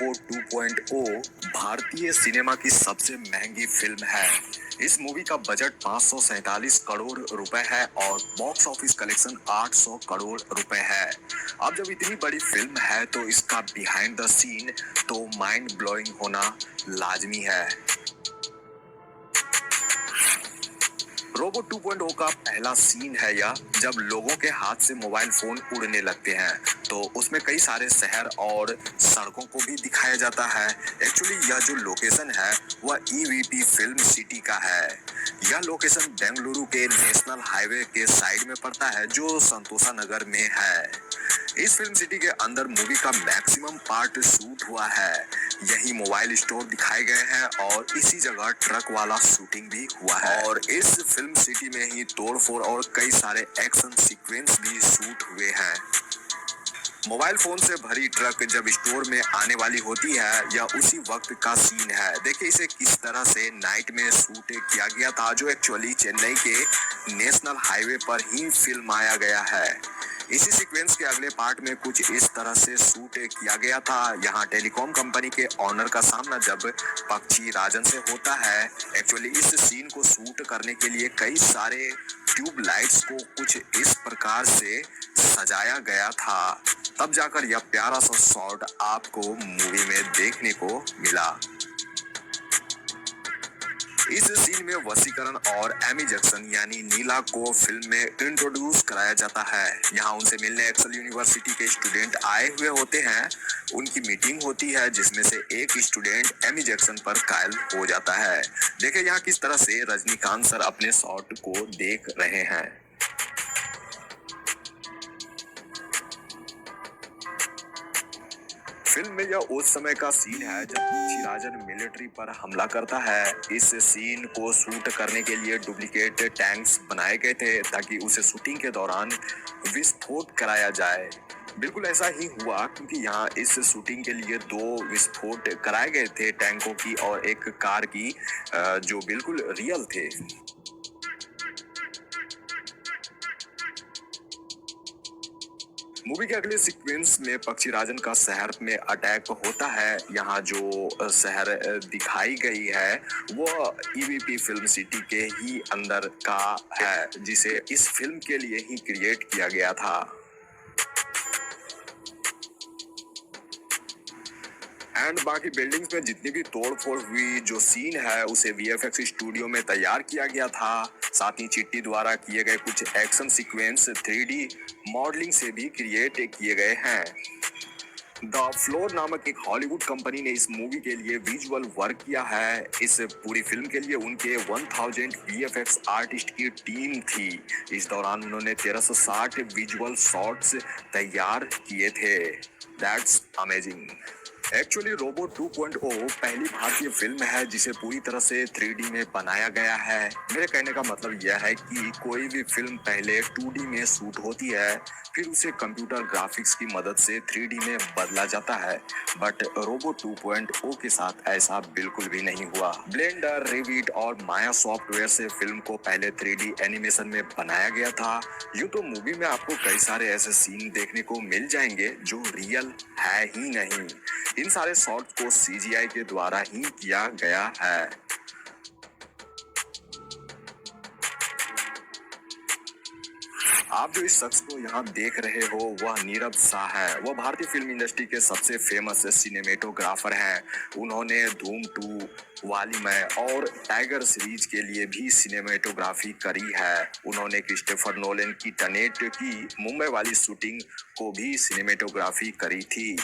वो 2.0 भारतीय सिनेमा की सबसे महंगी फिल्म है। इस मूवी का बजट 547 करोड़ रुपए है और बॉक्स ऑफिस कलेक्शन 800 करोड़ रुपए है। अब जब इतनी बड़ी फिल्म है तो इसका बिहाइंड द सीन तो माइंड ब्लोइंग होना लाजमी है। रोबो 2.0 का पहला सीन है यह, जब लोगों के हाथ से मोबाइल फोन उड़ने लगते हैं तो उसमें कई सारे शहर और सड़कों को भी दिखाया जाता है। एक्चुअली यह जो लोकेशन है वह ईवीपी फिल्म सिटी का है। यह लोकेशन बेंगलुरु के नेशनल हाईवे के साइड में पड़ता है जो संतोषा नगर में है। इस फिल्म सिटी के अंदर मूवी का मैक्सिमम पार्ट शूट हुआ है। यही मोबाइल स्टोर दिखाए गए हैं और इसी जगह ट्रक वाला शूटिंग भी हुआ है और इस फिल्म सिटी में ही तोड़फोड़ और कई सारे एक्शन सीक्वेंस भी शूट हुए हैं। मोबाइल फोन से भरी ट्रक जब स्टोर में आने वाली होती है यह उसी वक्त का सीन है। देखिए इसे किस तरह से नाइट में शूट किया गया था, जो एक्चुअली चेन्नई के नेशनल हाईवे पर ही फिल्माया गया है। इसी सीक्वेंस के अगले पार्ट में कुछ इस तरह से शूट किया गया था। यहाँ टेलीकॉम कंपनी के ऑनर का सामना जब पक्षी राजन से होता है। एक्चुअली इस सीन को शूट करने के लिए कई सारे ट्यूब लाइट्स को कुछ इस प्रकार से सजाया गया था, तब जाकर यह प्यारा सा शॉट आपको मूवी में देखने को मिला। इस सीन में वसीकरण और एमी जैक्सन यानी नीला को फिल्म में इंट्रोड्यूस कराया जाता है। यहाँ उनसे मिलने एक्सेल यूनिवर्सिटी के स्टूडेंट आए हुए होते हैं। उनकी मीटिंग होती है जिसमें से एक स्टूडेंट एमी जैक्सन पर कायल हो जाता है। देखिए यहाँ किस तरह से रजनीकांत सर अपने शॉट को देख रहे हैं। फिल्म में यह उस समय का सीन है जब पक्षीराजन मिलिट्री पर हमला करता है। इस सीन को शूट करने के लिए डुप्लीकेट टैंक्स बनाए गए थे ताकि उसे शूटिंग के दौरान विस्फोट कराया जाए। बिल्कुल ऐसा ही हुआ क्योंकि यहाँ इस शूटिंग के लिए 2 विस्फोट कराए गए थे, टैंकों की और एक कार की, जो बिल्कुल रियल थे। मूवी के अगले सीक्वेंस में पक्षीराजन का शहर में अटैक होता है। यहाँ जो शहर दिखाई गई है वो ईवीपी फिल्म सिटी के ही अंदर का है, जिसे इस फिल्म के लिए ही क्रिएट किया गया था। एंड बाकी बिल्डिंग्स में जितनी भी तोड़फोड़ हुई जो सीन है उसे वीएफएक्स स्टूडियो में तैयार किया गया था। साथ ही चिट्टी द्वारा किए गए कुछ एक्शन सीक्वेंस 3D मॉडलिंग से भी क्रिएट किए गए हैं। द फ्लोर नामक एक हॉलीवुड कंपनी ने इस मूवी के लिए विजुअल वर्क किया है। इस पूरी फिल्म के लिए उनके 1000 वीएफएक्स आर्टिस्ट की टीम थी। इस दौरान उन्होंने 1360 विजुअल शॉट्स तैयार किए थे। That's amazing. एक्चुअली रोबो 2.0 पहली भारतीय फिल्म है जिसे पूरी तरह से 3D में बनाया गया है। मेरे कहने का मतलब यह है कि कोई भी फिल्म पहले 2D में शूट होती है, फिर उसे कंप्यूटर ग्राफिक्स की मदद से 3D में बदला जाता है, बट रोबो 2.0 के साथ ऐसा बिल्कुल भी नहीं हुआ। ब्लेंडर, रिविट और माया सॉफ्टवेयर से फिल्म को पहले 3D एनिमेशन में बनाया गया था। यूं तो मूवी में आपको कई सारे ऐसे सीन देखने को मिल जाएंगे जो रियल है ही नहीं। इन सारे शॉट्स को सीजीआई के द्वारा ही किया गया है। आप जो इस शख्स को यहाँ देख रहे हो वह नीरज शाह है। वह भारतीय फिल्म इंडस्ट्री के सबसे फेमस सिनेमेटोग्राफर हैं। उन्होंने धूम 2, वाली मैं और टाइगर सीरीज के लिए भी सिनेमेटोग्राफी करी है। उन्होंने क्रिस्टोफर नोलन की टेनेट की मुंबई वाली शूटिंग को भी सिनेमेटोग्राफी करी थी।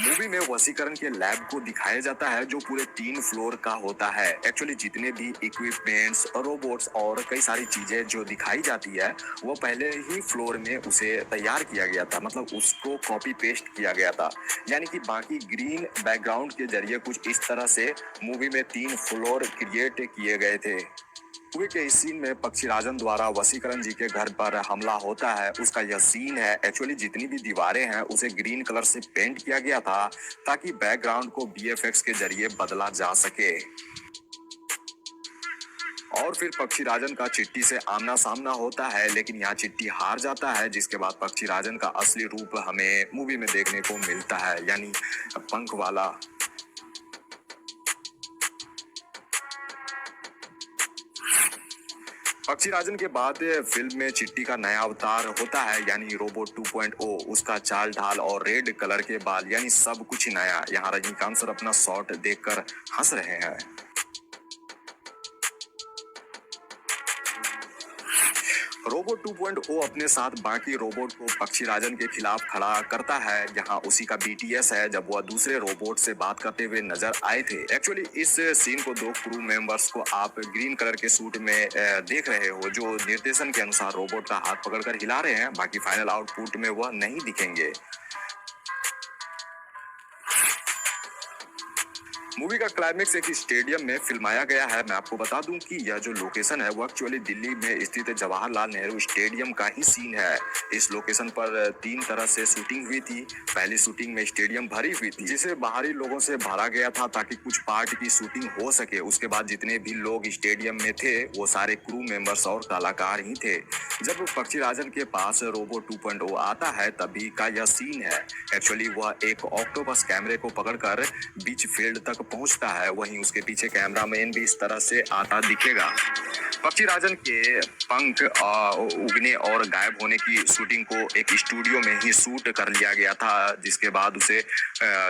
मूवी में वसीकरण के लैब को दिखाया जाता है जो पूरे 3 फ्लोर का होता है। एक्चुअली जितने भी इक्विपमेंट्स, रोबोट्स और कई सारी चीजें जो दिखाई जाती है वो पहले ही फ्लोर में उसे तैयार किया गया था, मतलब उसको कॉपी पेस्ट किया गया था। यानी कि बाकी ग्रीन बैकग्राउंड के जरिए कुछ इस तरह से मूवी में 3 फ्लोर क्रिएट किए गए थे। मूवी के इस सीन में पक्षीराजन द्वारा वसीकरण जी के घर पर हमला होता है, उसका यह सीन है। एक्चुअली जितनी भी दीवारें हैं उसे ग्रीन कलर से पेंट किया गया था ताकि बैकग्राउंड को वीएफएक्स के जरिए बदला जा सके। और फिर पक्षीराजन का चिट्टी से आमना सामना होता है, लेकिन यहाँ चिट्टी हार जाता है, जिसके बाद पक्षीराजन का असली रूप हमें मूवी में देखने को मिलता है, यानी पंख वाला। पक्षीराजन के बाद फिल्म में चिट्टी का नया अवतार होता है, यानी रोबोट 2.0। उसका चाल ढाल और रेड कलर के बाल, यानी सब कुछ ही नया। यहाँ रजनीकांत सर अपना शॉट देखकर हंस रहे हैं। रोबोट 2.0 अपने साथ बाकी रोबोट को पक्षीराजन के खिलाफ खड़ा करता है। यहाँ उसी का BTS है, जब वह दूसरे रोबोट से बात करते हुए नजर आए थे। एक्चुअली इस सीन को दो क्रू मेंबर्स को आप ग्रीन कलर के सूट में देख रहे हो, जो निर्देशन के अनुसार रोबोट का हाथ पकड़कर हिला रहे हैं। बाकी फाइनल आउटपुट में वह नहीं दिखेंगे। मूवी का क्लाइमेक्स एक स्टेडियम में फिल्माया गया है। मैं आपको बता दूं कि यह जो लोकेशन है वो एक्चुअली दिल्ली में स्थित जवाहरलाल नेहरू स्टेडियम का ही सीन है। इस लोकेशन पर 3 तरह से शूटिंग हुई थी। पहली शूटिंग में स्टेडियम भरी हुई थी, जिसे बाहरी लोगों से भरा गया था ताकि कुछ पार्ट की शूटिंग हो सके। उसके बाद जितने भी लोग स्टेडियम में थे वो सारे क्रू मेंबर्स और कलाकार ही थे। जब पक्षीराजन के पास रोबोट 2.0 आता है तभी का यह सीन है। एक्चुअली वह एक ऑक्टोपस कैमरे को पकड़कर बीच फील्ड तक पहुंचता है, वहीं उसके पीछे कैमरामैन भी इस तरह से आता दिखेगा। पक्षीराजन के पंख उगने और गायब होने की शूटिंग को एक स्टूडियो में ही शूट कर लिया गया था, जिसके बाद उसे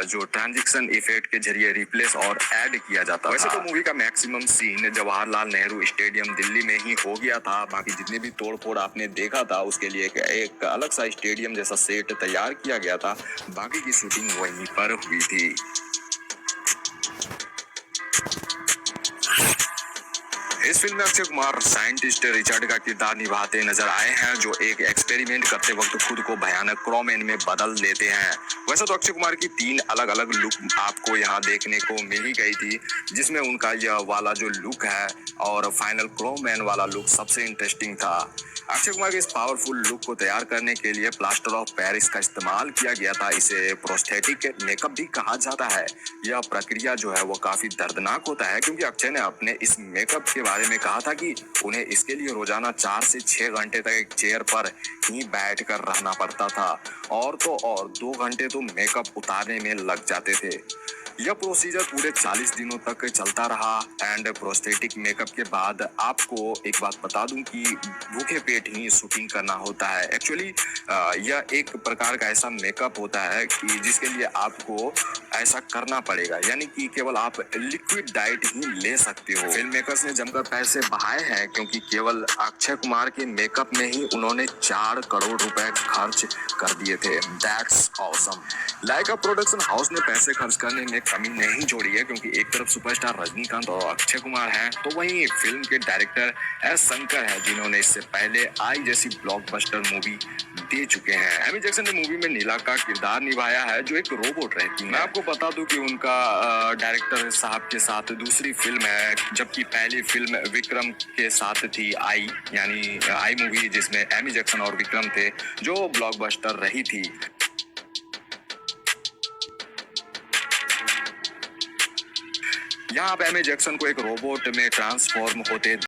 जो ट्रांजिशन इफेक्ट के जरिए रिप्लेस और ऐड किया जाता है। वैसे तो मूवी का maximum scene Jawaharlal Nehru stadium Delhi में ही हो गया था। बाकी जितने भी तोड़-फोड़ आपने देखा था उसके लिए एक अलग सा स्टेडियम जैसा सेट तैयार किया गया था। बाकी की शूटिंग वहीं पर हुई थी। इस फिल्म में अक्षय कुमार साइंटिस्ट रिचर्ड का किरदार निभाते नजर आए हैं, जो एक एक्सपेरिमेंट करते वक्त खुद को भयानक क्रोमैन में बदल देते हैं। वैसे तो अक्षय कुमार की 3 अलग-अलग लुक आपको यहाँ देखने को मिल ही गई थी, जिसमें उनका यह वाला जो लुक है और फाइनल क्रोमैन वाला लुक सबसे इंटरेस्टिंग था। अक्षय कुमार के इस पावरफुल लुक को तैयार करने के लिए प्लास्टर ऑफ पेरिस का इस्तेमाल किया गया था। इसे प्रोस्थेटिक मेकअप भी कहा जाता है। यह प्रक्रिया जो है वो काफी दर्दनाक होता है, क्योंकि अक्षय ने अपने इस मेकअप के बारे में कहा था कि उन्हें इसके लिए रोजाना 4 से 6 घंटे तक एक चेयर पर ही बैठ कर रहना पड़ता था, और तो और 2 घंटे तो मेकअप उतारने में लग जाते थे। यह प्रोसीजर पूरे 40 दिनों तक चलता रहा। एंड प्रोस्थेटिक मेकअप के बाद आपको एक बात बता दूं कि भूखे पेट ही शूटिंग करना होता है। एक्चुअली यह एक प्रकार का ऐसा मेकअप होता है कि जिसके लिए आपको ऐसा करना पड़ेगा, यानी कि केवल आप लिक्विड डाइट ही ले सकते हो। फिल्म मेकर्स ने जमकर पैसे बहाए हैं, क्योंकि केवल अक्षय कुमार के मेकअप में ही उन्होंने 4 करोड़ रुपए खर्च कर दिए थे। That's awesome. Lyca production house ने पैसे खर्च करने में कमी नहीं जोड़ी है, क्योंकि एक तरफ सुपरस्टार रजनीकांत और अक्षय कुमार हैं, तो वहीं फिल्म के डायरेक्टर एस शंकर है, जिन्होंने इससे पहले आई जैसी ब्लॉकबस्टर मूवी दे चुके हैं। एमी जैक्सन ने मूवी में नीला का किरदार निभाया है, जो एक रोबोट रहती है। मैं आपको बता दूं कि उनका डायरेक्टर साहब के साथ दूसरी फिल्म है, जबकि पहली फिल्म विक्रम के साथ थी आई, यानी आई मूवी, जिसमें एमी जैक्सन और विक्रम थे, जो ब्लॉकबस्टर रही थी। यहाँ आप एमी जैक्सन को एक रोबोट में ट्रांसफॉर्म होते